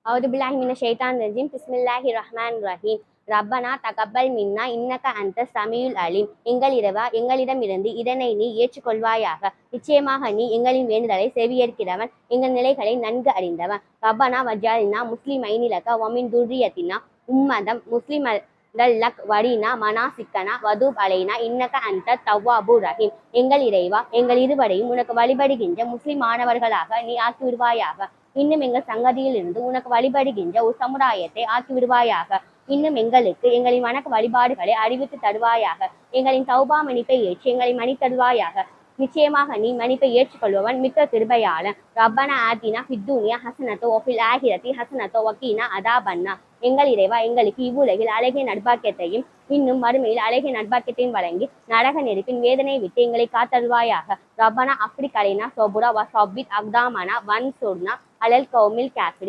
أعوذ بالله من الشيطان الرجيم بسم الله الرحمن الرحيم ரப்பனா தகப்பல் மின்னா இன்னக அந்த சமீயுல் அலீம். எங்கள் இறைவா, எங்களிடமிருந்து இதனை நீ ஏற்றுக்கொள்வாயாக. நிச்சயமாக நீ எங்களின் வேண்டுதலை செவியேற்கிறவன், எங்கள் நிலைகளை நன்கு அறிந்தவன். ரப்பனா வஜ்அல்னா முஸ்லிமைனி லக வமின் துர்ரியத்தினா உம்மதம் முஸ்லிமல் லக் வரினா மனாசிக்கனா வதூப் அலைனா இன்னக அந்த தவ்வாபு ரஹீம். எங்கள் இறைவா, எங்கள் இருவரையும் உனக்கு வழிபடுகின்ற முஸ்லிம் மாணவர்களாக நீ ஆக்கிவிடுவாயாக. இன்னும் எங்கள் சங்கதியில் இருந்து உனக்கு வழிபடுகின்ற ஒரு சமுதாயத்தை ஆக்கிவிடுவாயாக. இன்னும் எங்களுக்கு எங்களின் வணக்க வழிபாடுகளை அறிவித்து தருவாயாக. எங்களின் தௌபா மன்னிப்பை ஏற்று எங்களை மன்னித்தருவாயாக. நிச்சயமாக நீ மன்னிப்பை ஏற்றுக்கொள்பவன், மிக்க கிருபையாளன். ரப்பனா ஆத்தினா ஃபித்துனியா ஹசனத்தோ வஃபில் ஆகிரத்தி ஹசனத்தோ வக்கீனா அதாபன்னா. எங்கள் இறைவா, எங்களுக்கு இவ்வுலகில் அழகிய நட்பாக்கியத்தையும் இன்னும் மறுமையில் அழகிய நட்பாக்கியத்தையும் வழங்கி நரக நெருப்பின் வேதனை விட்டு எங்களை காத்தருவாயாக. ரப்பனா அஃப்ரிக் அலைனா சொபுரா வ சப்பித் அக்தாமனா வன்சுர்னா அலல் கௌமில் காஃபிரின்.